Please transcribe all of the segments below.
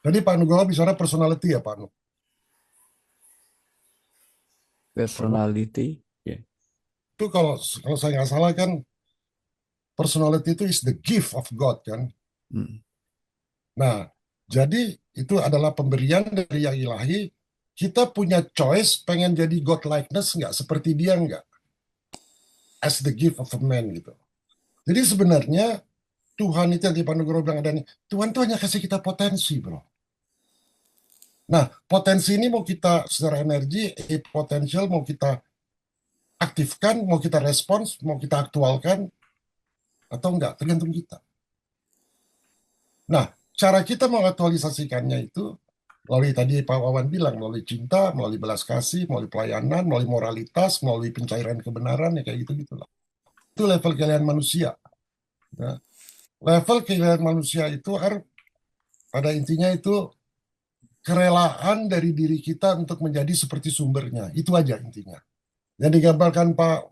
Jadi Pak Nugroho bicara personality ya Pak Nu? Pak Nu? Personality. Ya. Itu kalau saya nggak salah kan personality itu is the gift of God kan. Hmm. Nah, jadi itu adalah pemberian dari yang ilahi. Kita punya choice pengen jadi God likeness nggak seperti dia nggak? As the gift of a man gitu. Jadi sebenarnya Tuhan itu yang di Pak Nugroho bilang ada nih. Tuhan tuh hanya kasih kita potensi bro. Nah, potensi ini mau kita secara energi, potensial mau kita aktifkan, mau kita respons, mau kita aktualkan, atau enggak, tergantung kita. Nah, cara kita mengaktualisasikannya itu melalui tadi Pak Wawan bilang, melalui cinta, melalui belas kasih, melalui pelayanan, melalui moralitas, melalui pencairan kebenaran, ya kayak gitu-gitulah. Itu level keilmuan manusia. Ya. Level keilmuan manusia itu pada intinya itu kerelaan dari diri kita untuk menjadi seperti sumbernya. Itu aja intinya. Yang digambarkan Pak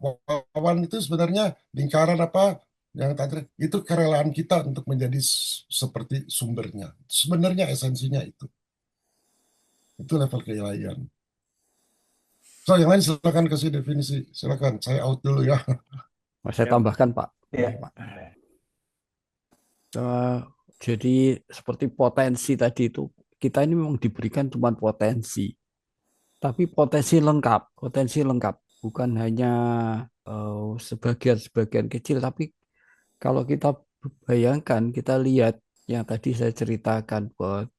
Wawan itu sebenarnya lingkaran apa yang tadi itu kerelaan kita untuk menjadi seperti sumbernya. Sebenarnya esensinya itu. Itu level keilahian. So, yang lain silakan kasih definisi. Silakan, saya out dulu ya. Mau saya Ya, tambahkan, Pak. ya. Boleh, Pak. Eh, jadi seperti potensi tadi itu, kita ini memang diberikan cuma potensi, tapi potensi lengkap, bukan hanya sebagian-sebagian kecil, tapi kalau kita bayangkan, kita lihat yang tadi saya ceritakan bahwa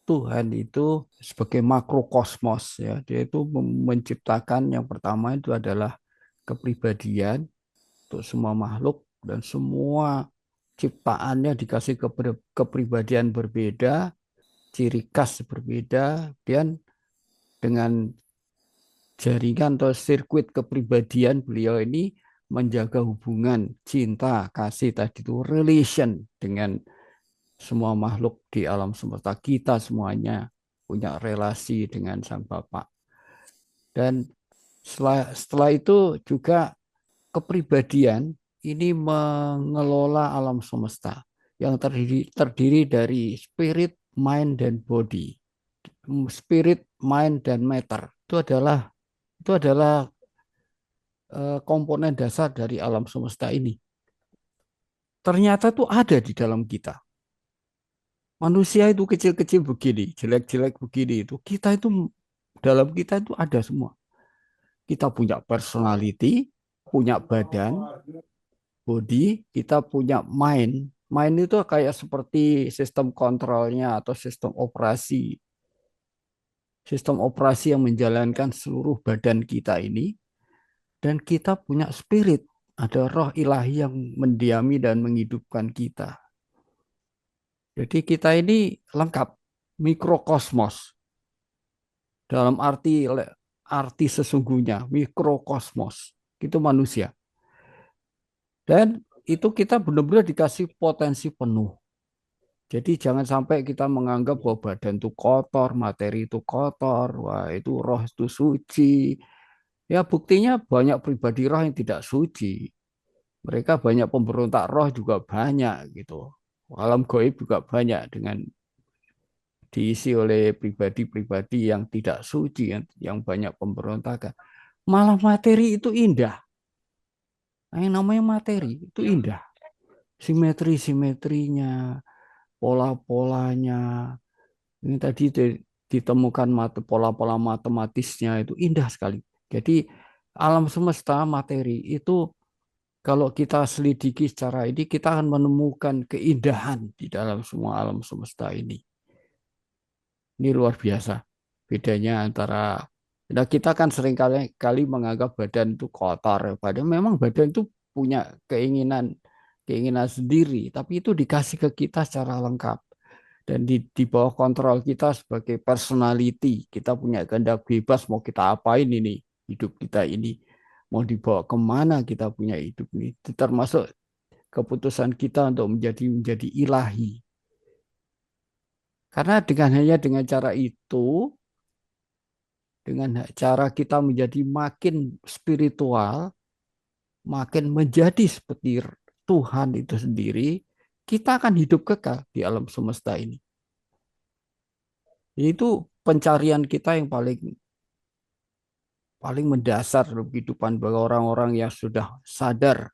Tuhan itu sebagai makrokosmos ya, dia itu menciptakan yang pertama itu adalah kepribadian untuk semua makhluk dan semua ciptaannya dikasih kepribadian berbeda, ciri khas berbeda, dan dengan jaringan atau sirkuit kepribadian beliau ini menjaga hubungan cinta, kasih tadi itu relation dengan semua makhluk di alam semesta kita semuanya punya relasi dengan Sang Bapa. Dan setelah itu juga kepribadian ini mengelola alam semesta yang terdiri dari spirit, mind, dan body. Spirit, mind, dan matter itu adalah komponen dasar dari alam semesta ini. Ternyata itu ada di dalam kita. Manusia itu kecil-kecil begini, jelek-jelek begini itu. Dalam kita itu ada semua. Kita punya personality, punya badan, body, kita punya mind. Mind itu kayak seperti sistem kontrolnya atau sistem operasi. Sistem operasi yang menjalankan seluruh badan kita ini. Dan kita punya spirit. Ada roh ilahi yang mendiami dan menghidupkan kita. Jadi kita ini lengkap. Mikrokosmos. Dalam arti sesungguhnya. Mikrokosmos. Itu manusia. Dan itu kita benar-benar dikasih potensi penuh. Jadi jangan sampai kita menganggap bahwa badan itu kotor, materi itu kotor, wah itu roh itu suci. Ya buktinya banyak pribadi roh yang tidak suci. Mereka banyak pemberontak roh juga banyak gitu. Alam gaib juga banyak dengan diisi oleh pribadi-pribadi yang tidak suci, yang banyak pemberontakan. Malah materi itu indah. Yang namanya materi itu indah. Simetri-simetrinya, pola-polanya. Ini tadi ditemukan pola-pola matematisnya itu indah sekali. Jadi alam semesta materi itu kalau kita selidiki secara ini kita akan menemukan keindahan di dalam semua alam semesta ini. Ini luar biasa. Bedanya antara nah kita kan sering kali menganggap badan itu kotor. Padahal memang badan itu punya keinginan keinginan sendiri, tapi itu dikasih ke kita secara lengkap dan di bawah kontrol kita sebagai personality. Kita punya kehendak bebas mau kita apain ini hidup kita ini. Mau dibawa kemana kita punya hidup ini. Itu termasuk keputusan kita untuk menjadi ilahi. Karena hanya dengan cara itu, dengan cara kita menjadi makin spiritual, makin menjadi seperti Tuhan itu sendiri, kita akan hidup kekal di alam semesta ini. Itu pencarian kita yang paling paling mendasar dalam kehidupan bagi orang-orang yang sudah sadar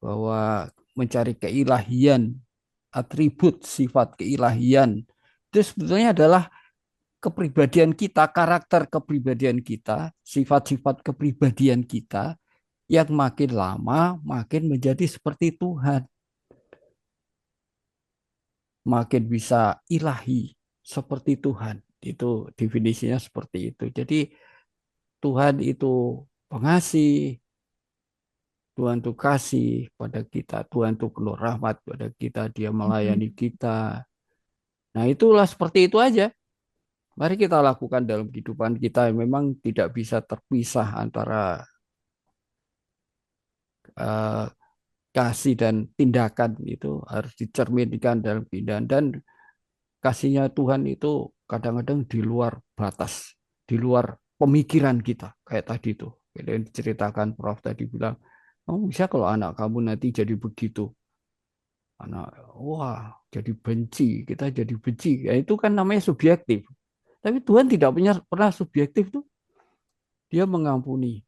bahwa mencari keilahian, atribut sifat keilahian itu sebetulnya adalah kepribadian kita, karakter kepribadian kita, sifat-sifat kepribadian kita yang makin lama makin menjadi seperti Tuhan, makin bisa ilahi seperti Tuhan. Itu definisinya seperti itu. Jadi Tuhan itu pengasih, Tuhan itu kasih pada kita, Tuhan itu penuh rahmat pada kita, Dia melayani kita. Nah, itulah seperti itu aja. Mari kita lakukan dalam kehidupan kita yang memang tidak bisa terpisah antara uh, kasih dan tindakan itu harus dicerminkan dalam tindakan dan kasihnya Tuhan itu kadang-kadang di luar batas, di luar pemikiran kita kayak tadi itu. Yang diceritakan Prof tadi bilang, oh bisa kalau anak kamu nanti jadi begitu, anak wah jadi benci, kita jadi benci. Ya, itu kan namanya subjektif. Tapi Tuhan tidak punya pernah subjektif tuh. Dia mengampuni,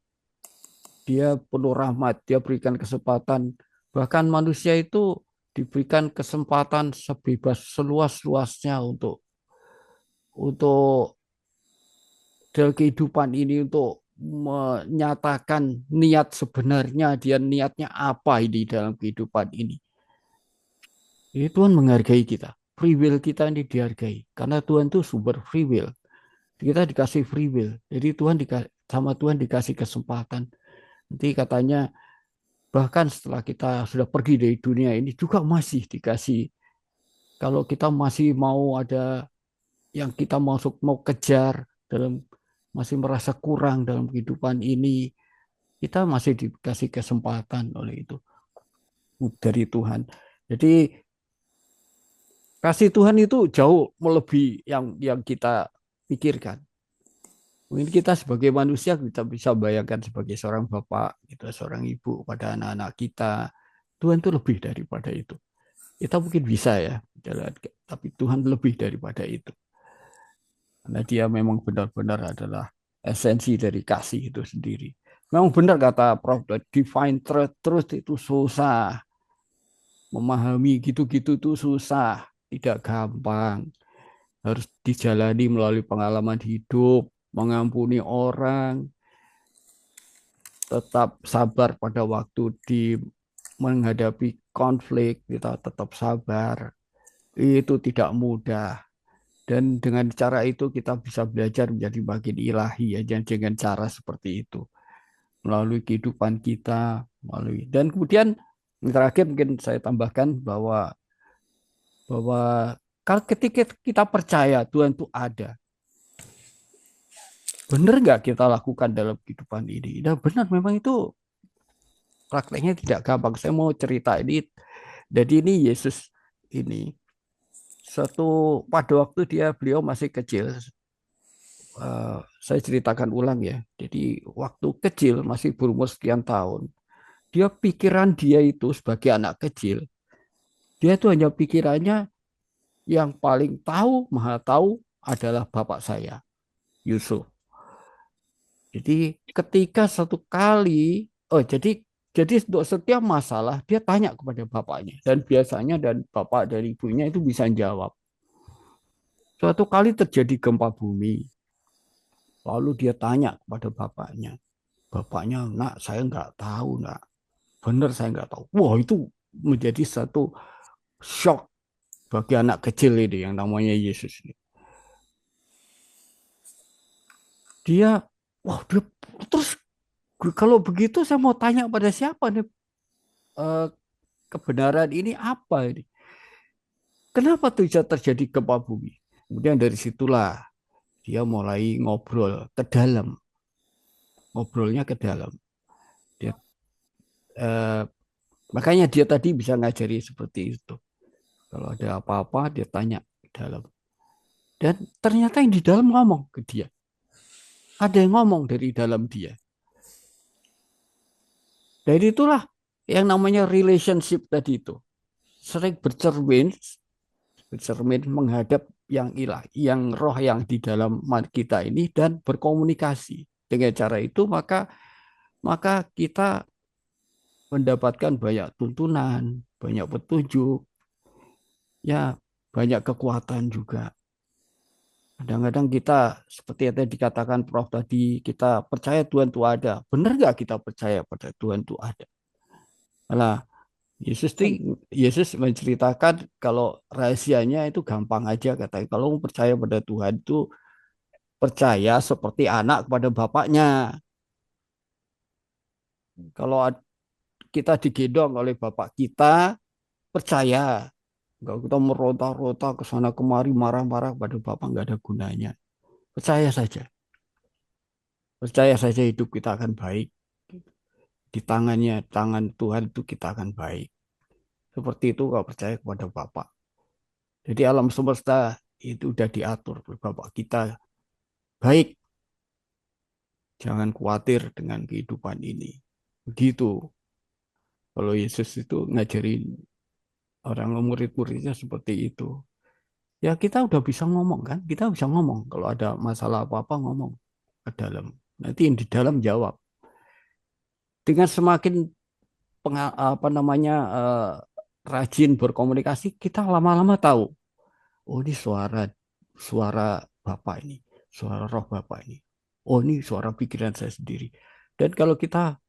dia penuh rahmat, dia berikan kesempatan. Bahkan manusia itu diberikan kesempatan sebebas seluas-luasnya untuk dalam kehidupan ini untuk menyatakan niat sebenarnya dia niatnya apa ini dalam kehidupan ini. Ini Tuhan menghargai kita. Free will kita ini dihargai karena Tuhan itu sumber free will. Kita dikasih free will. Jadi sama Tuhan dikasih kesempatan. Nanti katanya bahkan setelah kita sudah pergi dari dunia ini juga masih dikasih. Kalau kita masih mau ada yang kita mau kejar dalam masih merasa kurang dalam kehidupan ini, kita masih dikasih kesempatan oleh itu dari Tuhan. Jadi kasih Tuhan itu jauh melebihi yang kita pikirkan. Mungkin kita sebagai manusia kita bisa bayangkan sebagai seorang bapak, gitu, seorang ibu pada anak-anak kita. Tuhan itu lebih daripada itu. Kita mungkin bisa ya, tapi Tuhan lebih daripada itu. Karena dia memang benar-benar adalah esensi dari kasih itu sendiri. Memang benar kata Prof. Divine truth itu susah. Memahami gitu-gitu itu susah. Tidak gampang. Harus dijalani melalui pengalaman hidup. Mengampuni orang. Tetap sabar pada waktu menghadapi konflik. Kita tetap sabar. Itu tidak mudah. Dan dengan cara itu kita bisa belajar menjadi makin ilahi ya, dengan cara seperti itu. Melalui kehidupan kita, dan kemudian yang terakhir mungkin saya tambahkan bahwa kalau ketika kita percaya Tuhan itu ada, benar nggak kita lakukan dalam kehidupan ini? Dan benar memang itu prakteknya tidak gampang. Saya mau cerita ini. Jadi ini Yesus ini satu pada waktu beliau masih kecil, saya ceritakan ulang ya. Jadi waktu kecil masih berumur sekian tahun, pikiran dia itu sebagai anak kecil, dia itu hanya pikirannya yang paling tahu, maha tahu adalah bapak saya, Yusuf. Jadi ketika satu kali, jadi untuk setiap masalah dia tanya kepada bapaknya dan biasanya dan bapak dari ibunya itu bisa jawab. Suatu kali terjadi gempa bumi, lalu dia tanya kepada bapaknya. Bapaknya, nak, saya nggak tahu, nak. Benar saya nggak tahu. Wah, itu menjadi satu shock bagi anak kecil ini yang namanya Yesus ini. Dia, wah, dia terus kalau begitu saya mau tanya pada siapa nih, eh, kebenaran ini apa ini? Kenapa tuh bisa terjadi gempa bumi? Kemudian dari situlah dia mulai ngobrol ke dalam, ngobrolnya ke dalam. Dia, eh, makanya dia tadi bisa ngajari seperti itu. Kalau ada apa-apa dia tanya ke dalam. Dan ternyata yang di dalam ngomong ke dia. Ada yang ngomong dari dalam dia. Dari itulah yang namanya relationship tadi itu. Sering bercermin menghadap yang ilah, yang roh yang di dalam kita ini dan berkomunikasi. Dengan cara itu maka maka kita mendapatkan banyak tuntunan, banyak petunjuk, ya banyak kekuatan juga. Kadang-kadang kita seperti yang tadi dikatakan Prof tadi, kita percaya Tuhan itu ada. Benar nggak kita percaya pada Tuhan itu ada? Malah Yesus menceritakan kalau rahasianya itu gampang aja katanya. Kalau mau percaya pada Tuhan itu percaya seperti anak kepada bapaknya. Kalau kita digendong oleh bapak kita, percaya. Enggak kita meronta-ronta ke sana kemari marah-marah pada bapak nggak ada gunanya. Percaya saja. Percaya saja hidup kita akan baik. Di tangan Tuhan itu kita akan baik. Seperti itu kalau percaya kepada Bapak. Jadi alam semesta itu sudah diatur oleh Bapak kita baik. Jangan khawatir dengan kehidupan ini. Begitu. Kalau Yesus itu ngajarin orang murid-muridnya seperti itu. Ya kita udah bisa ngomong kan. Kita bisa ngomong. Kalau ada masalah apa-apa ngomong ke dalam. Nanti yang di dalam jawab. Dengan semakin apa namanya rajin berkomunikasi, kita lama-lama tahu. Oh ini suara suara Bapak ini, suara roh Bapak ini. Oh ini suara pikiran saya sendiri. Dan kalau kita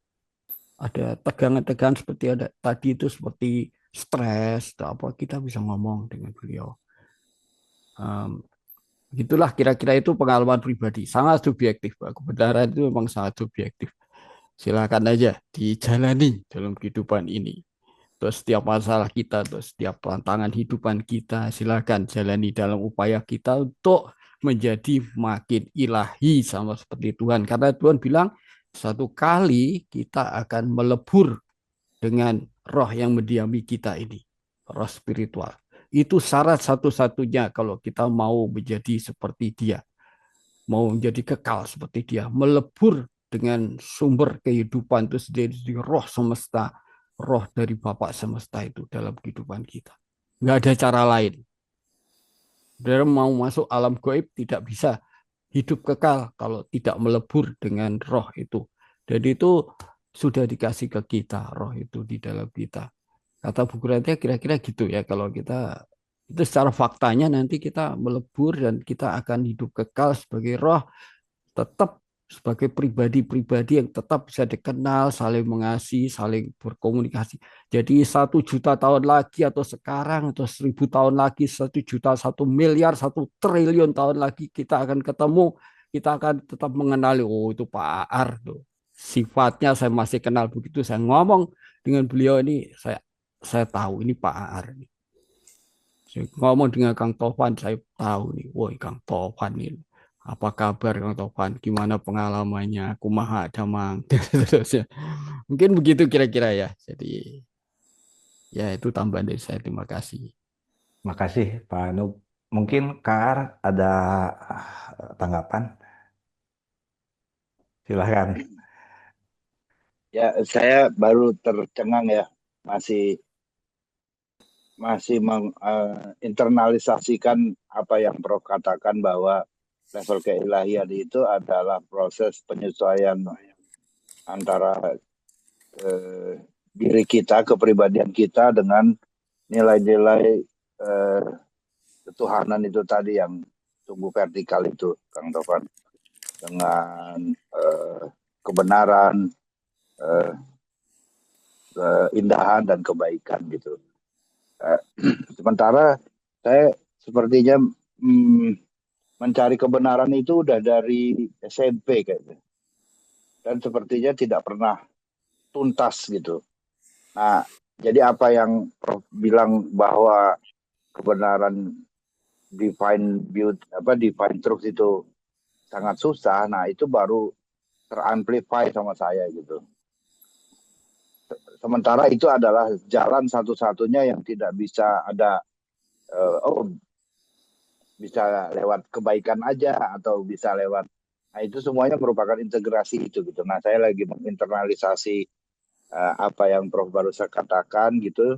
ada tegangan-tegangan seperti ada tadi itu seperti stres atau apa kita bisa ngomong dengan beliau. Um, Itulah kira-kira itu pengalaman pribadi, sangat subjektif. Kebenaran itu memang sangat subjektif. Silakan aja dijalani dalam kehidupan ini. Terus setiap masalah kita, terus setiap tantangan hidupan kita, silakan jalani dalam upaya kita untuk menjadi makin ilahi sama seperti Tuhan. Karena Tuhan bilang, satu kali kita akan melebur dengan roh yang mendiami kita ini, roh spiritual. Itu syarat satu-satunya kalau kita mau menjadi seperti dia, mau menjadi kekal seperti dia, melebur dengan sumber kehidupan itu sendiri, roh semesta, roh dari Bapak semesta itu dalam kehidupan kita. Nggak ada cara lain. Saudara mau masuk alam gaib tidak bisa hidup kekal kalau tidak melebur dengan roh itu. Jadi itu sudah dikasih ke kita, roh itu di dalam kita. Kata Bu Gratia kira-kira gitu ya, kalau kita itu secara faktanya nanti kita melebur dan kita akan hidup kekal sebagai roh tetap sebagai pribadi-pribadi yang tetap bisa dikenal, saling mengasihi, saling berkomunikasi. Jadi 1 juta tahun lagi atau sekarang atau 1000 tahun lagi, 1 juta, 1 miliar, 1 triliun tahun lagi kita akan ketemu, kita akan tetap mengenali, oh itu Pak Ar tuh. Sifatnya saya masih kenal begitu, saya ngomong dengan beliau ini, saya tahu ini Pak Ar. Saya ngomong dengan Kang Tovan, saya tahu nih, woi Kang Tovan ini. Apa kabar Kang Tovan? Gimana pengalamannya? Kumaha damang. Mungkin begitu kira-kira ya. Jadi ya itu tambahan dari saya. Terima kasih. Makasih Pak Anub. Mungkin Kak ada tanggapan? Silahkan. Ya, saya baru tercengang ya, masih masih menginternalisasikan apa yang Prof katakan bahwa level keilahian itu adalah proses penyesuaian antara diri kita, kepribadian kita dengan nilai-nilai ketuhanan itu tadi yang tumbuh vertikal itu, Kang Tovan, dengan kebenaran, keindahan dan kebaikan gitu. Sementara saya sepertinya mencari kebenaran itu udah dari SMP kayaknya, dan sepertinya tidak pernah tuntas gitu. Nah, jadi apa yang Prof bilang bahwa kebenaran divine beauty, divine truth itu sangat susah, nah itu baru teramplify sama saya gitu. Sementara itu adalah jalan satu-satunya yang tidak bisa ada bisa lewat kebaikan aja atau bisa lewat, nah itu semuanya merupakan integrasi itu gitu. Nah saya lagi menginternalisasi apa yang Prof baru saya katakan gitu,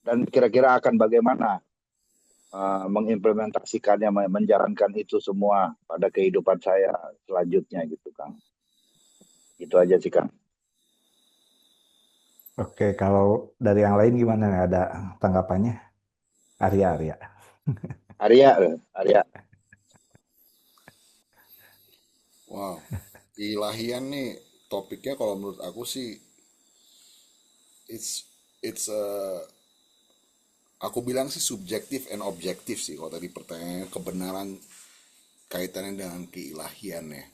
dan kira-kira akan bagaimana mengimplementasikannya, menjalankan itu semua pada kehidupan saya selanjutnya gitu, Kang. Itu aja sih, Kang. Oke, kalau dari yang lain gimana? Ada tanggapannya? Arya. Arya. Wow, ilahian nih topiknya kalau menurut aku sih it's aku bilang sih subjektif and objektif sih kalau tadi pertanyaan kebenaran kaitannya dengan keilahian ya.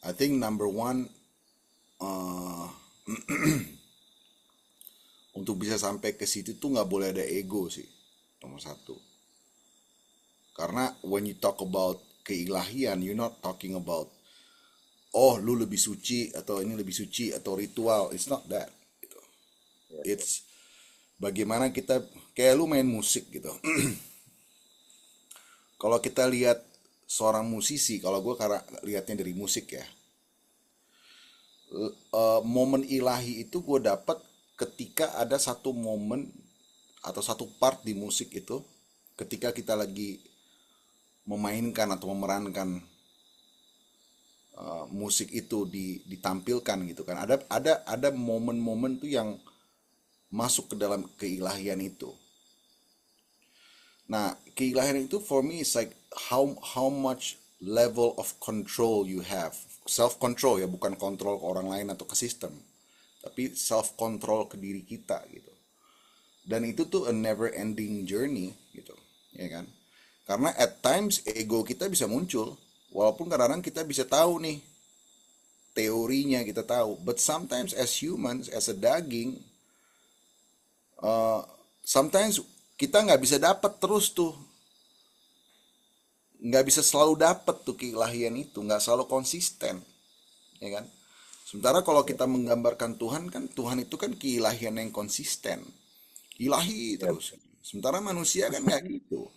I think number one uh, untuk bisa sampai ke situ tuh nggak boleh ada ego sih nomor satu. Karena when you talk about keilahian, you're not talking about oh lu lebih suci atau ini lebih suci atau ritual. It's not that. Gitu. It's bagaimana kita kayak lu main musik gitu. Kalau kita lihat seorang musisi, kalau gue karena lihatnya dari musik ya, momen ilahi itu gue dapat ketika ada satu momen atau satu part di musik itu, ketika kita lagi memainkan atau memerankan musik itu ditampilkan gitu kan, ada momen-momen tuh yang masuk ke dalam keilahian itu. Nah, keilahian itu for me is like how much level of control you have. Self control ya, bukan kontrol ke orang lain atau ke sistem, tapi self control ke diri kita gitu. Dan itu tuh a never ending journey gitu, ya kan? Karena at times ego kita bisa muncul, walaupun kadang-kadang kita bisa tahu nih teorinya kita tahu, but sometimes as humans, as a daging, sometimes kita nggak bisa dapat terus tuh, nggak bisa selalu dapat tuh keilahian itu, nggak selalu konsisten, ya kan? Sementara kalau kita menggambarkan Tuhan kan, Tuhan itu kan keilahian yang konsisten, ilahi terus. Sementara manusia kan nggak gitu.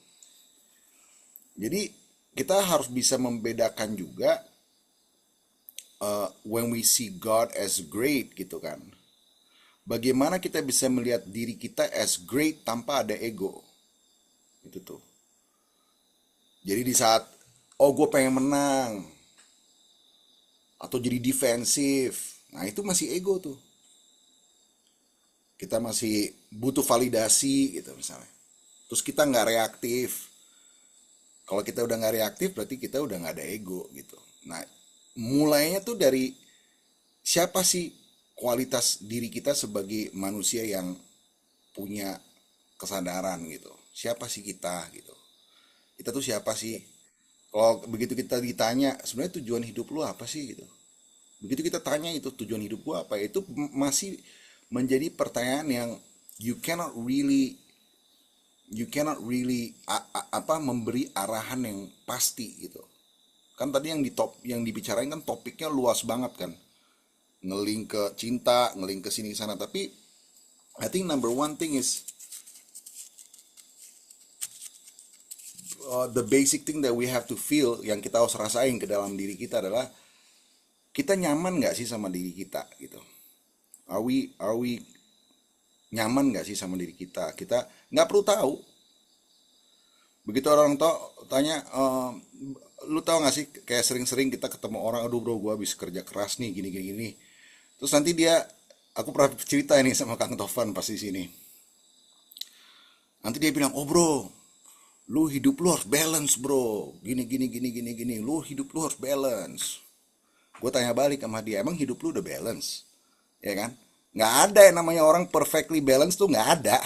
Jadi kita harus bisa membedakan juga when we see God as great gitu kan. Bagaimana kita bisa melihat diri kita as great tanpa ada ego. Itu tuh. Jadi di saat, oh gue pengen menang, atau jadi defensif, nah itu masih ego tuh. Kita masih butuh validasi gitu misalnya. Terus kita nggak reaktif. Kalau kita udah nggak reaktif, berarti kita udah nggak ada ego gitu. Nah, mulainya tuh dari siapa sih kualitas diri kita sebagai manusia yang punya kesadaran gitu. Siapa sih kita gitu. Kita tuh siapa sih? Kalau begitu kita ditanya, sebenarnya tujuan hidup lu apa sih gitu. Begitu kita tanya itu tujuan hidup gua apa, itu masih menjadi pertanyaan yang you cannot really memberi arahan yang pasti gitu. Kan tadi yang dibicarain kan topiknya luas banget kan. Ngeling ke cinta, ngeling ke sini sana, tapi I think number one thing is the basic thing that we have to feel, yang kita harus rasain ke dalam diri kita adalah kita nyaman nggak sih sama diri kita gitu. Are we nyaman nggak sih sama diri kita? Kita nggak perlu tahu. Begitu orang tanya, lu tahu nggak sih, kayak sering-sering kita ketemu orang, aduh bro gue habis kerja keras nih gini. Terus nanti aku pernah cerita ini sama Kang Tovan pas di sini. Nanti dia bilang, oh bro, lu hidup lu harus balance bro, gini, lu hidup lu harus balance. Gue tanya balik sama dia, emang hidup lu udah balance? Ya kan? Nggak ada yang namanya orang perfectly balance tuh, nggak ada.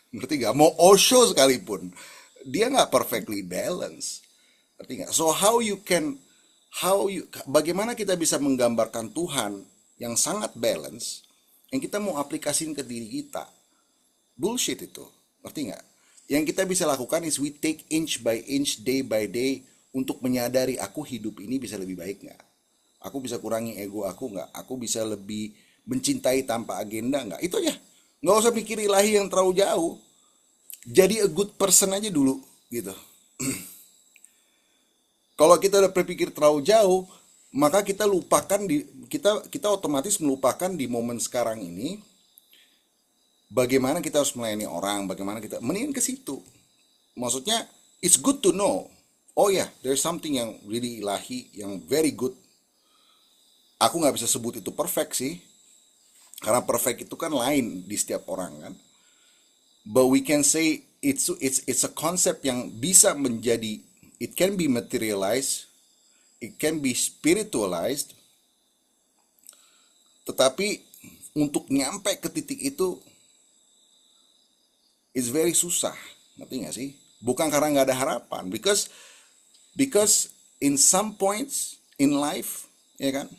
Ngerti nggak? Mau Osho sekalipun, dia nggak perfectly balance. Ngerti nggak? So bagaimana kita bisa menggambarkan Tuhan yang sangat balance, yang kita mau aplikasiin ke diri kita? Bullshit itu, ngerti nggak? Yang kita bisa lakukan is we take inch by inch, day by day, untuk menyadari aku hidup ini bisa lebih baik nggak? Aku bisa kurangi ego aku nggak? Aku bisa lebih mencintai tanpa agenda nggak? Itu aja. Nggak usah pikir ilahi yang terlalu jauh. Jadi a good person aja dulu gitu. Kalau kita udah berpikir terlalu jauh, maka kita lupakan kita otomatis melupakan di momen sekarang ini bagaimana kita harus melayani orang, bagaimana kita mendingan ke situ. Maksudnya it's good to know, oh ya, there's something yang really ilahi, yang very good. Aku nggak bisa sebut itu perfect sih, karena perfect itu kan lain di setiap orang kan. But we can say it's a concept yang bisa menjadi, it can be materialized, it can be spiritualized, tetapi untuk nyampe ke titik itu is very susah, ngerti nggak sih? Bukan karena nggak ada harapan, because in some points in life, ya kan?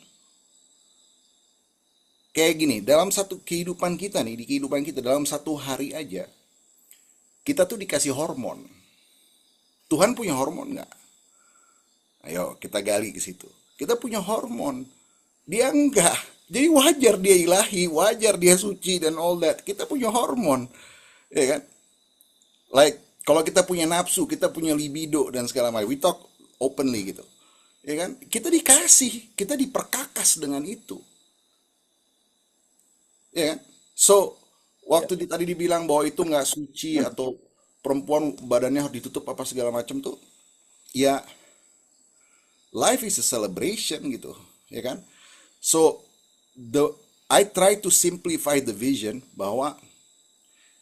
Kayak gini, dalam satu kehidupan kita nih, di kehidupan kita dalam satu hari aja, kita tuh dikasih hormon. Tuhan punya hormon nggak? Ayo kita gali ke situ. Kita punya hormon, dia enggak. Jadi wajar dia ilahi, wajar dia suci dan all that. Kita punya hormon, ya kan? Like kalau kita punya nafsu, kita punya libido dan segala macam. We talk openly gitu, ya kan? Kita dikasih, kita diperkakas dengan itu, ya kan? So waktu tadi dibilang bahwa itu nggak suci atau perempuan badannya harus ditutup apa segala macam tuh, ya life is a celebration gitu, ya kan? So I try to simplify the vision bahwa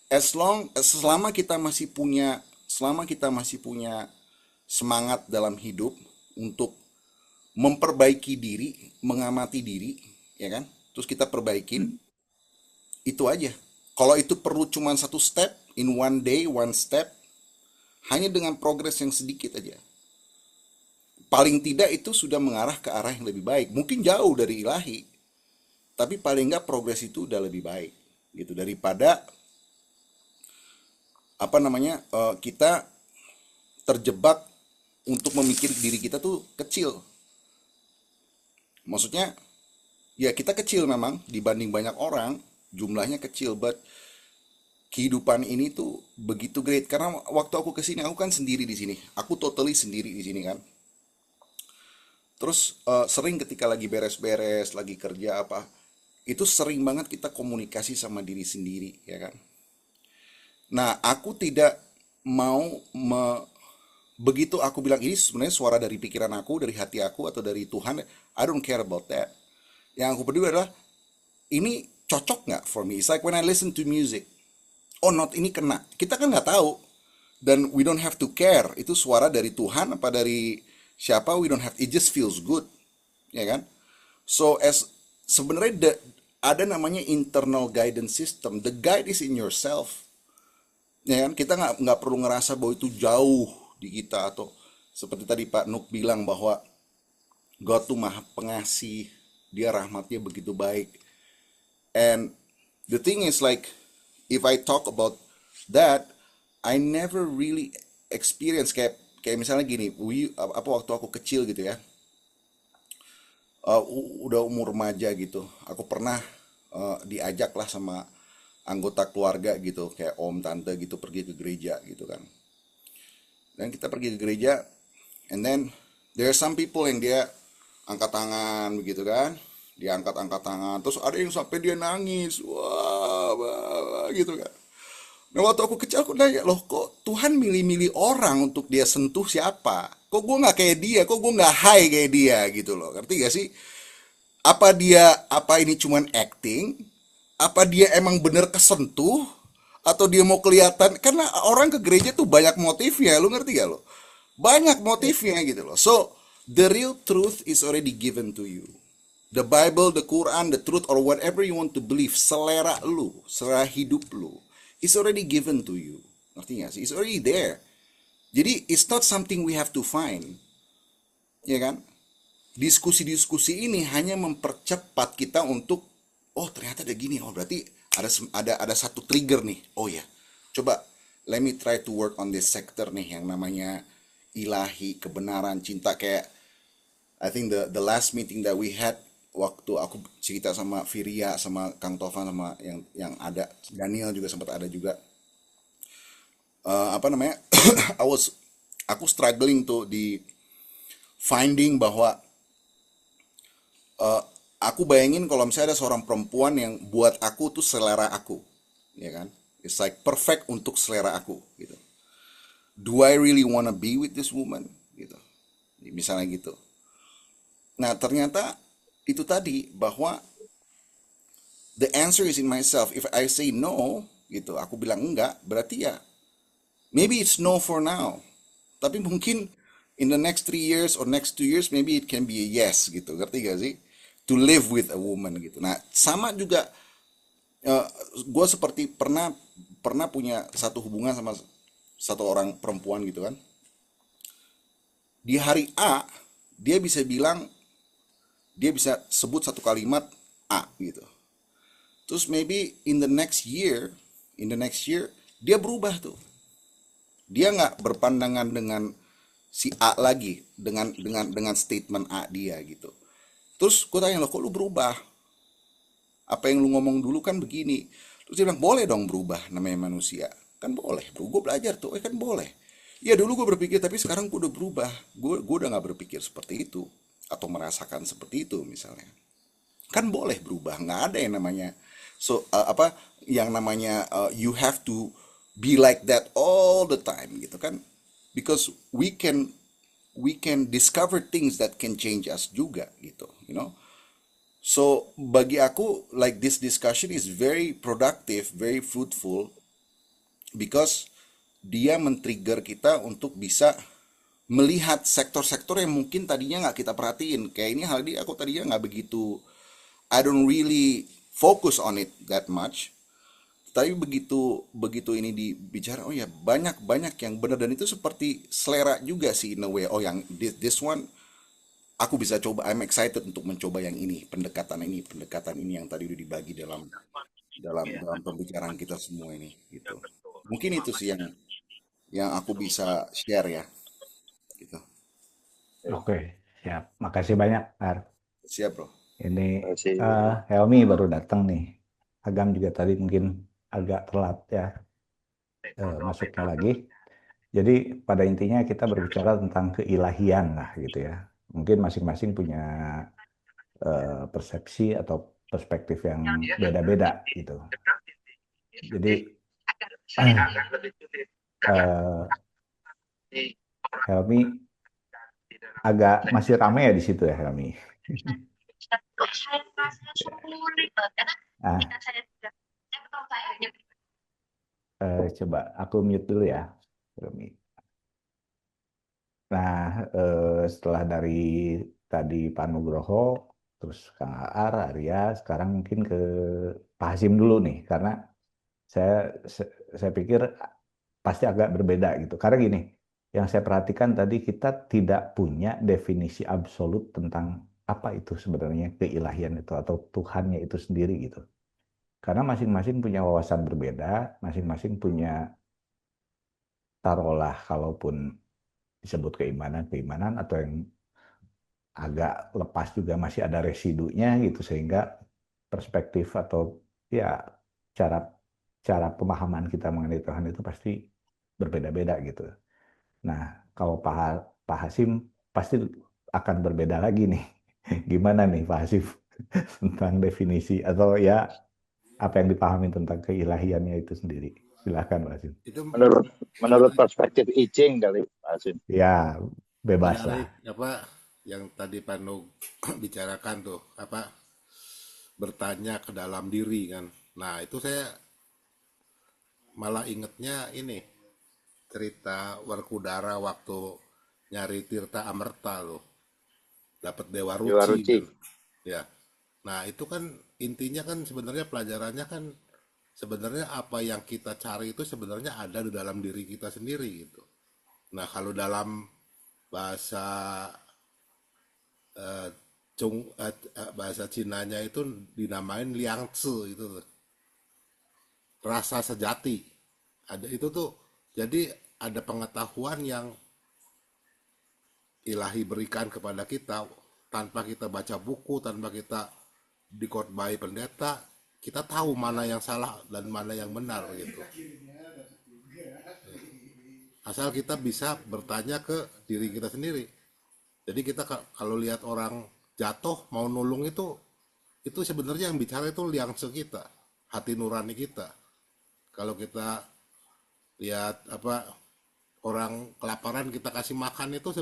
selama kita masih punya semangat dalam hidup untuk memperbaiki diri, mengamati diri, ya kan? Terus kita perbaikin, itu aja. Kalau itu perlu cuma satu step, in one day, one step, hanya dengan progres yang sedikit aja, paling tidak itu sudah mengarah ke arah yang lebih baik. Mungkin jauh dari ilahi, tapi paling nggak progres itu udah lebih baik gitu, daripada kita terjebak untuk memikir diri kita tuh kecil. Maksudnya ya kita kecil memang dibanding banyak orang, jumlahnya kecil, but kehidupan ini tuh begitu great. Karena waktu aku kesini, aku kan sendiri di sini, aku totally sendiri di sini kan. Terus sering ketika lagi beres-beres, lagi kerja apa, itu sering banget kita komunikasi sama diri sendiri, ya kan. Nah, aku tidak mau begitu aku bilang ini sebenarnya suara dari pikiran aku, dari hati aku, atau dari Tuhan. I don't care about that. Yang aku peduli adalah ini cocok nggak for me. It's like when I listen to music, oh not ini kena. Kita kan nggak tahu, dan we don't have to care itu suara dari Tuhan apa dari siapa. We don't have, it just feels good, ya kan. So sebenarnya ada namanya internal guidance system. The guide is in yourself, ya kan. Kita nggak perlu ngerasa bahwa itu jauh di kita, atau seperti tadi Pak Nuk bilang bahwa God tuh maha pengasih, dia rahmatnya begitu baik. And the thing is like, if I talk about that, I never really experience kayak misalnya gini, waktu aku kecil gitu ya, udah umur remaja gitu, aku pernah diajak lah sama anggota keluarga gitu, kayak om tante gitu, pergi ke gereja gitu kan. Dan kita pergi ke gereja, and then there are some people yang dia angkat tangan begitu kan, dia angkat tangan, terus ada yang sampai dia nangis, wah gitu kan. Nah waktu aku kecil aku nanya, loh kok Tuhan milih-milih orang untuk dia sentuh siapa? Kok gue nggak kayak dia? Kok gue nggak high kayak dia gitu loh? Ngerti gak sih? Apa ini cuman acting? Apa dia emang bener kesentuh? Atau dia mau kelihatan? Karena orang ke gereja tuh banyak motifnya, lu ngerti gak lo? Banyak motifnya gitu loh. So the real truth is already given to you. The Bible, the Quran, the truth, or whatever you want to believe, selera lu, selera hidup lu, it's already given to you. Ngerti gak sih? It's already there. Jadi it's not something we have to find, ya kan? Diskusi-diskusi ini hanya mempercepat kita untuk, oh ternyata ada gini, oh berarti ada satu trigger nih. Oh ya, coba let me try to work on this sector nih yang namanya ilahi, kebenaran, cinta. Kayak I think the last meeting that we had, waktu aku cerita sama Viria, sama Kang Tovan, sama yang ada Daniel juga sempat ada juga. Aku struggling tuh di finding bahwa aku bayangin kalau misalnya ada seorang perempuan yang buat aku tuh selera aku, ya kan? It's like perfect untuk selera aku gitu. Do I really wanna be with this woman gitu, misalnya gitu. Nah ternyata itu tadi bahwa the answer is in myself. If I say no gitu, aku bilang enggak, berarti ya maybe it's no for now. Tapi mungkin in the next 3 years or next 2 years maybe it can be a yes gitu. Ngerti gak sih? To live with a woman gitu. Nah, sama juga gue seperti pernah punya satu hubungan sama satu orang perempuan gitu kan. Di hari A dia bisa bilang, dia bisa sebut satu kalimat A gitu. Terus maybe in the next year dia berubah tuh. Dia nggak berpandangan dengan si A lagi, dengan statement A dia gitu. Terus gue tanya, lo kok lu berubah? Apa yang lu ngomong dulu kan begini. Terus dia bilang, boleh dong berubah, namanya manusia. Kan boleh, bro. Gue belajar tuh, kan boleh. Ya dulu gue berpikir, tapi sekarang gue udah berubah. Gue udah gak berpikir seperti itu. Atau merasakan seperti itu misalnya. Kan boleh berubah, nggak ada yang namanya yang namanya you have to be like that all the time gitu kan. Because we can discover things that can change us juga gitu, you know. So bagi aku like this discussion is very productive, very fruitful because dia men-trigger kita untuk bisa melihat sektor-sektor yang mungkin tadinya nggak kita perhatiin. Kayak ini hal ini aku tadinya nggak begitu, I don't really focus on it that much. Tapi begitu ini dibicara, oh ya banyak yang benar, dan itu seperti selera juga sih in a way. Oh yang this one aku bisa coba, I'm excited untuk mencoba yang ini, pendekatan ini yang tadi udah dibagi dalam pembicaraan kita semua ini gitu. Mungkin itu sih yang aku bisa share ya gitu. Oke, siap. Makasih banyak, Ar. Siap bro. Ini Terima kasih. Helmi baru datang nih. Agam juga tadi mungkin agak telat ya masuknya lagi. Jadi pada intinya kita berbicara tentang keilahian lah gitu ya. Mungkin masing-masing punya persepsi atau perspektif yang beda-beda gitu. Jadi Helmi agak masih ramai ya di situ ya Helmi. Ah, coba aku mute dulu ya, Helmi. Nah, setelah dari tadi Pak Nugroho, terus Kang Aar, Arya, sekarang mungkin ke Pak Hasim dulu nih, karena saya pikir pasti agak berbeda gitu. Karena gini, yang saya perhatikan tadi kita tidak punya definisi absolut tentang apa itu sebenarnya keilahian itu atau Tuhannya itu sendiri gitu. Karena masing-masing punya wawasan berbeda, masing-masing punya taruhlah kalaupun disebut keimanan atau yang agak lepas juga masih ada residunya gitu sehingga perspektif atau ya cara cara pemahaman kita mengenai Tuhan itu pasti berbeda-beda gitu. Nah, kalau Pak Hasim pasti akan berbeda lagi nih. Gimana nih Pak Hasim tentang definisi atau ya apa yang dipahami tentang keilahiannya itu sendiri. Silakan Pak Hasim. Itu Menurut perspektif Icing kali Pak Asim. Ya, bebas lah. menarik apa yang tadi Pak Nug bicarakan tuh, apa bertanya ke dalam diri kan. Nah, itu saya malah ingetnya ini cerita Werkudara waktu nyari Tirta Amerta loh. Dapat Dewa Dewa Ruci Ruci. kan. Ya. Nah, itu kan intinya kan sebenarnya pelajarannya kan sebenarnya apa yang kita cari itu sebenarnya ada di dalam diri kita sendiri gitu. Nah, kalau dalam bahasa bahasa Cinanya itu dinamain liangzi itu tuh. Rasa sejati. Ada itu tuh. Jadi ada pengetahuan yang Ilahi berikan kepada kita tanpa kita baca buku, tanpa kita dikhotbahi pendeta, kita tahu mana yang salah dan mana yang benar gitu. Asal kita bisa bertanya ke diri kita sendiri. Jadi kita kalau lihat orang jatuh mau nolong itu sebenarnya yang bicara itu liangse kita, hati nurani kita. Kalau kita lihat apa orang kelaparan kita kasih makan itu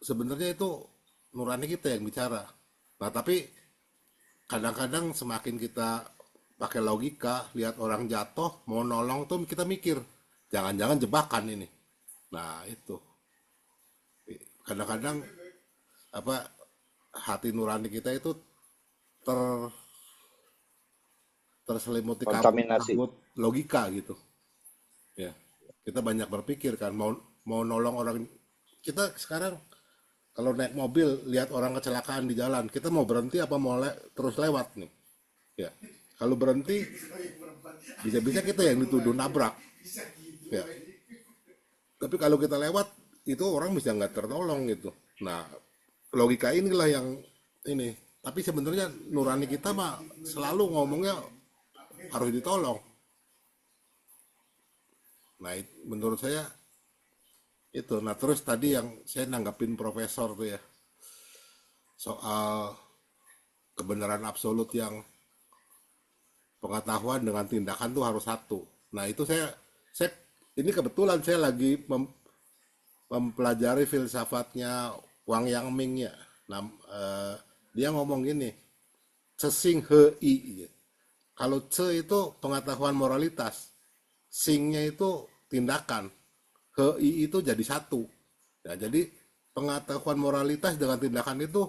sebenarnya itu nurani kita yang bicara. Nah, tapi kadang-kadang semakin kita pakai logika, lihat orang jatuh, mau nolong tuh kita mikir, jangan-jangan jebakan ini. Nah, itu. Kadang-kadang apa hati nurani kita itu ter terselimuti Kontaminasi. kabut logika gitu. Ya. Kita banyak berpikir kan mau nolong orang. Kita sekarang kalau naik mobil lihat orang kecelakaan di jalan, kita mau berhenti apa mau terus lewat nih? Ya. Kalau berhenti bisa-bisa kita yang dituduh nabrak. Ya. Tapi kalau kita lewat itu orang bisa nggak tertolong gitu. Nah, logika inilah yang ini. Tapi sebenarnya nurani kita mah selalu ngomongnya harus ditolong. Nah, menurut saya itu. Nah, terus tadi yang saya nanggapin profesor tuh ya, soal kebenaran absolut yang pengetahuan dengan tindakan tuh harus satu. Nah, itu saya ini kebetulan saya lagi mempelajari filsafatnya Wang Yangming ya. Nah, dia ngomong gini, cesing hei. Kalau ce itu pengetahuan moralitas, singnya itu tindakan, hei itu jadi satu. Nah, jadi pengetahuan moralitas dengan tindakan itu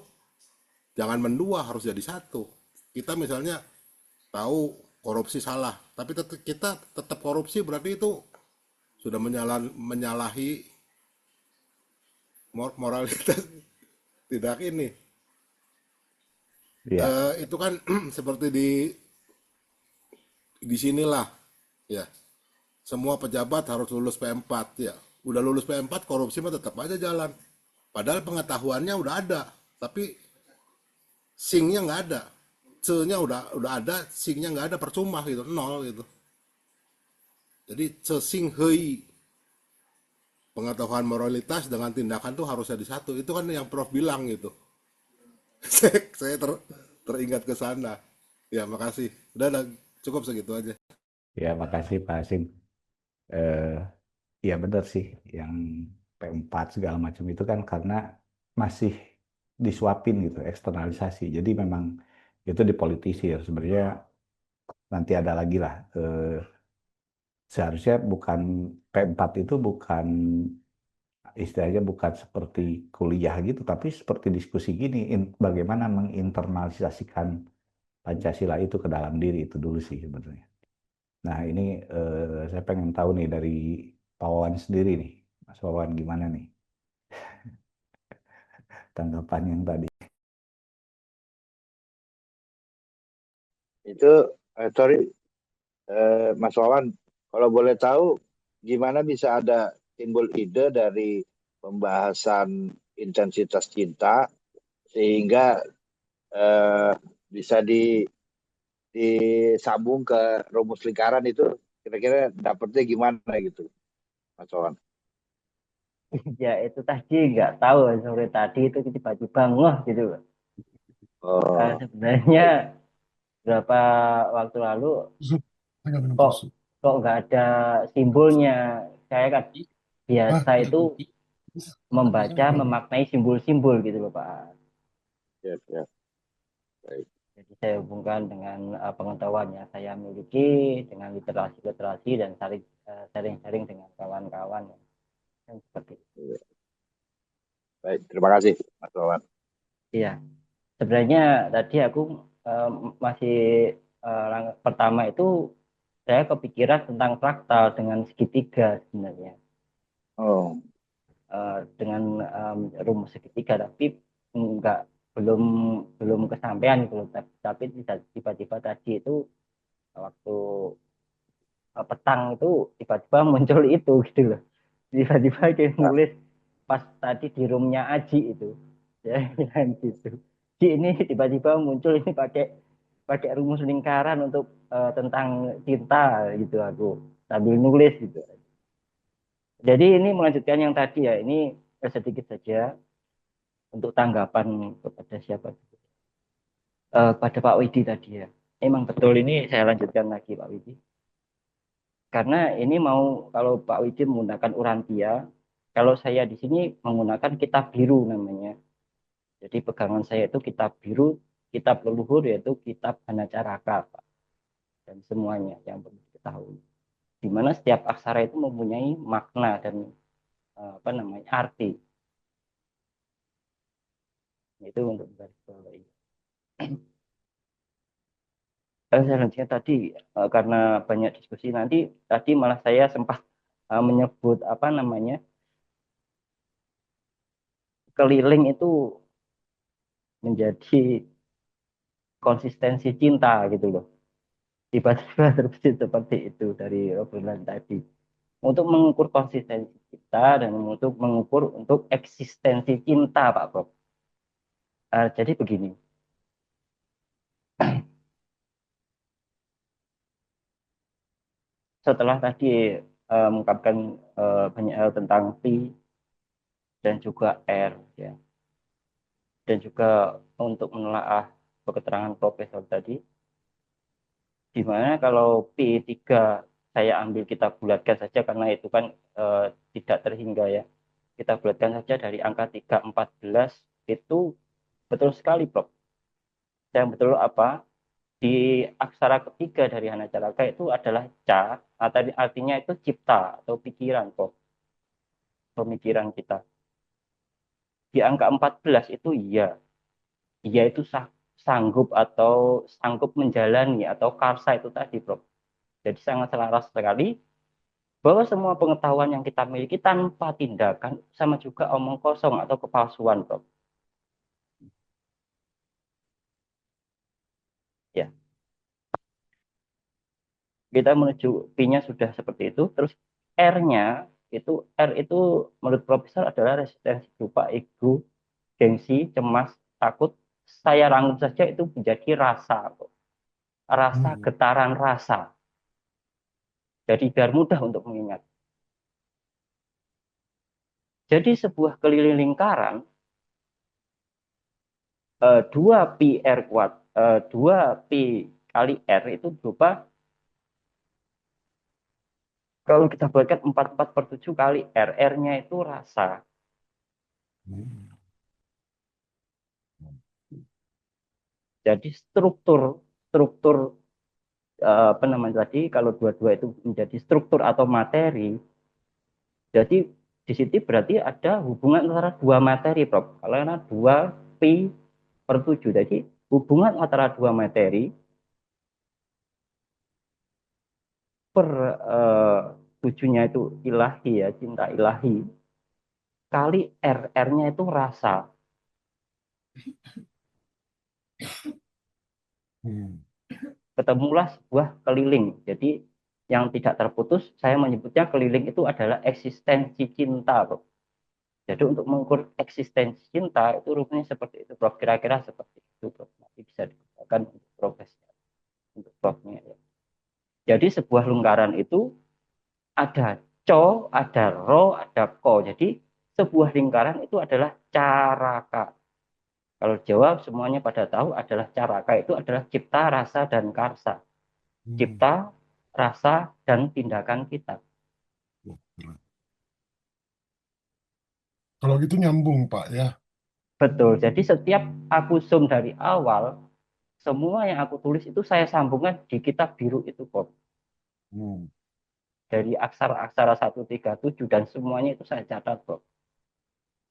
jangan mendua, harus jadi satu. Kita misalnya tahu korupsi salah, tapi kita tetap korupsi berarti itu sudah menyalahi moralitas tidak ini. Ya, Itu kan seperti di sinilah ya. Semua pejabat harus lulus P4 ya. Udah lulus P4 korupsi mah tetap aja jalan. Padahal pengetahuannya udah ada, tapi singnya nggak ada. Ce-nya udah ada, singnya nggak ada, percuma gitu, nol gitu. Jadi ce-sing hei, pengetahuan moralitas dengan tindakan tuh harus jadi satu. Itu kan yang Prof bilang gitu. Saya teringat ke sana. Ya, makasih. Udah cukup segitu aja. ya makasih Pak Hasim. Ya benar sih, yang P4 segala macam itu kan karena masih disuapin gitu, eksternalisasi. Jadi memang itu dipolitisir. Sebenarnya nanti ada lagi lah. Seharusnya bukan P4 itu bukan istilahnya bukan seperti kuliah gitu, tapi seperti diskusi gini, bagaimana menginternalisasikan Pancasila itu ke dalam diri itu dulu sih sebenarnya. Nah ini saya pengen tahu nih dari Pak Wawan sendiri nih, Mas Wawan gimana nih tanggapan yang tadi? Itu sorry Mas Wawan, kalau boleh tahu gimana bisa ada timbul ide dari pembahasan intensitas cinta sehingga bisa disambung ke rumus lingkaran itu, kira-kira dapetnya gimana gitu, Mas Wawan? Ya itu tadi nggak tahu sore tadi itu tiba-tiba ngeh gitu. Oh, Sebenarnya beberapa waktu lalu kok nggak ada simbolnya. Saya kan biasa itu membaca, memaknai simbol-simbol gitu loh Pak. ya, ya. Baik. Jadi saya hubungkan dengan pengetahuan yang saya miliki, dengan literasi-literasi dan sharing-sharing dengan kawan-kawan. Dan seperti itu. Baik, terima kasih Mas Wawan. Iya, sebenarnya tadi aku masih pertama itu saya kepikiran tentang fraktal dengan segitiga sebenarnya. Oh, Dengan rumus segitiga, tapi enggak belum kesampaian gitu loh. Tapi tiba-tiba tadi itu waktu petang itu tiba-tiba muncul itu gitu loh. Tiba-tiba kayak nulis pas tadi di roomnya Aji itu, ya bilang gitu. Ji ini tiba-tiba muncul ini pakai rumus lingkaran untuk tentang cinta gitu aku sambil nulis gitu. Jadi ini melanjutkan yang tadi ya, ini sedikit saja untuk tanggapan kepada siapa, pada Pak Widi tadi ya. Emang betul, ini saya lanjutkan lagi Pak Widi. karena ini mau kalau Pak Widi menggunakan Urantia, kalau saya di sini menggunakan kitab biru namanya. Jadi pegangan saya itu kitab biru, kitab leluhur yaitu kitab Hanacaraka, Pak. Dan semuanya yang perlu diketahui. Di mana setiap aksara itu mempunyai makna dan arti. Itu untuk garis bawahi. Selanjutnya tadi karena banyak diskusi nanti tadi malah saya sempat menyebut keliling itu menjadi konsistensi cinta gitu loh. Tiba-tiba terbesit seperti itu dari obrolan tadi. Untuk mengukur konsistensi kita dan untuk mengukur untuk eksistensi cinta, Pak Prof. Jadi begini. Setelah tadi mengungkapkan banyak hal tentang P dan juga R, ya, dan juga untuk menelaah keterangan profesor tadi, di mana kalau P3 saya ambil kita bulatkan saja karena itu kan tidak terhingga ya. Kita bulatkan saja dari angka 314 itu betul sekali, Prof. Yang betul apa? Di aksara ketiga dari Hanacaraka itu adalah ca, atau artinya itu cipta atau pikiran, Prof. Pemikiran kita. Di angka 14 itu iya. Iya itu sanggup atau sanggup menjalani atau karsa itu tadi, Prof. Jadi sangat selaras sekali bahwa semua pengetahuan yang kita miliki tanpa tindakan sama juga omong kosong atau kepalsuan, Prof. Ya, kita menuju P-nya sudah seperti itu. Terus R-nya R itu menurut profesor adalah resistensi berupa ego, gengsi, cemas, takut. Saya rangkum saja itu menjadi rasa, Prof. Rasa getaran rasa. Jadi biar mudah untuk mengingat. Jadi sebuah keliling lingkaran 2pi R kuat 2pi kali R itu berupa kalau kita buatkan 44/7 kali R, R-nya itu rasa. Jadi struktur tadi kalau dua-dua itu menjadi struktur atau materi. Jadi di sini berarti ada hubungan antara dua materi, Prof. Karena 2pi/7. Jadi hubungan antara dua materi tujuhnya itu ilahi ya, cinta ilahi. Kali R, R-nya itu rasa. Ketemulah sebuah keliling. Jadi yang tidak terputus, saya menyebutnya keliling itu adalah eksistensi cinta, Prof. Jadi untuk mengukur eksistensi cinta itu rupanya seperti itu, Prof. Kira-kira seperti itu, Prof. Nanti bisa digunakan untuk progresnya, untuk Prof-nya. Ya. Jadi sebuah lingkaran itu ada co, ada ro, ada ko. Jadi sebuah lingkaran itu adalah caraka. Kalau Jawa semuanya pada tahu adalah caraka itu adalah cipta, rasa, dan karsa. Cipta, rasa, dan tindakan kita. Kalau gitu nyambung, Pak, ya. Betul. Jadi setiap aku zoom dari awal, semua yang aku tulis itu saya sambungkan di kitab biru itu, Prof. Dari aksara-aksara 137 dan semuanya itu saya catat, Prof.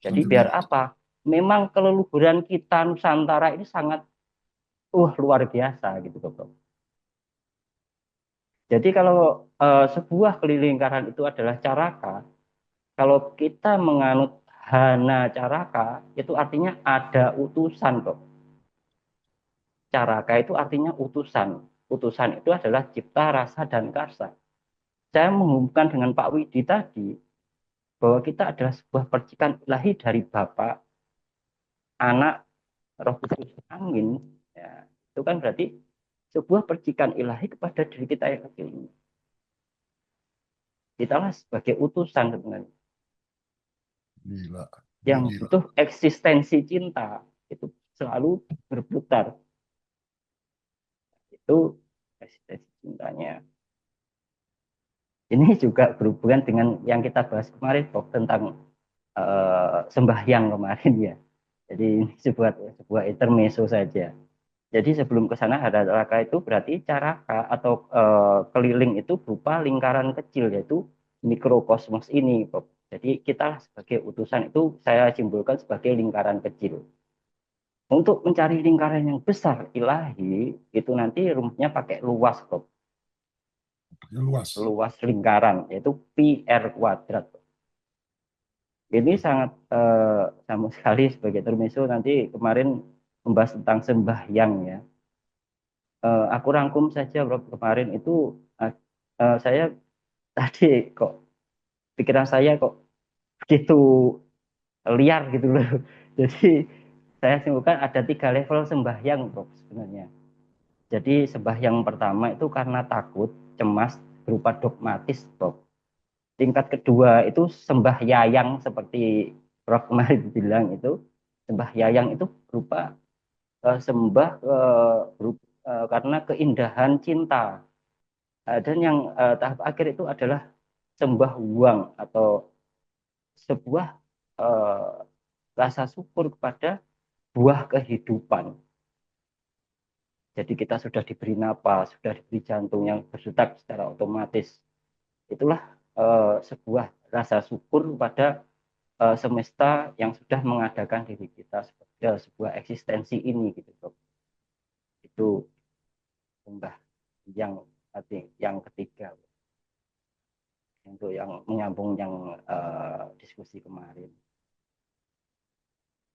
Jadi biar apa? Memang keleluhuran kita Nusantara ini sangat luar biasa gitu, Prof. Jadi kalau sebuah keliling lingkaran itu adalah caraka, kalau kita menganut hana caraka, itu artinya ada utusan, Prof. Caraka itu artinya utusan. Utusan itu adalah cipta, rasa, dan karsa. Saya menghubungkan dengan Pak Widi tadi, bahwa kita adalah sebuah percikan ilahi dari Bapa, Anak, Roh Kudus, Amin. Ya, itu kan berarti sebuah percikan ilahi kepada diri kita yang kecil ini. Kitalah sebagai utusan sebenarnya. Gila. Yang butuh eksistensi cinta itu selalu berputar. Itu eksistensi cintanya. Ini juga berhubungan dengan yang kita bahas kemarin, Prof, tentang sembahyang kemarin ya. Jadi ini sebuah intermezzo saja. Jadi sebelum ke sana Haraka itu berarti caraka atau keliling itu berupa lingkaran kecil, yaitu mikrokosmos ini, Prof. Jadi kita sebagai utusan itu saya simpulkan sebagai lingkaran kecil. Untuk mencari lingkaran yang besar ilahi itu nanti rumusnya pakai luas, Prof. Luas. Luas lingkaran yaitu pi r kuadrat. Ini sangat sama sekali sebagai intermezzo. Nanti kemarin membahas tentang sembahyang ya. Aku rangkum saja, Bro. Kemarin itu saya tadi kok pikiran saya kok begitu liar gitu loh. Jadi saya simpulkan ada 3 level sembahyang, Bro, sebenarnya. Jadi sembahyang pertama itu karena takut, cemas, berupa dogmatis, Bro. Tingkat kedua itu sembahyayang seperti Prof kemarin bilang itu, sembahyayang itu berupa sembah karena keindahan cinta. Dan yang tahap akhir itu adalah sembah uang atau sebuah eh, rasa syukur kepada buah kehidupan. Jadi kita sudah diberi napas, sudah diberi jantung yang berdetak secara otomatis. Itulah sebuah rasa syukur kepada semesta yang sudah mengadakan diri kita sebagai sebuah eksistensi ini gitu, Bro. Itu sembah yang ketiga untuk yang menyambung yang diskusi kemarin.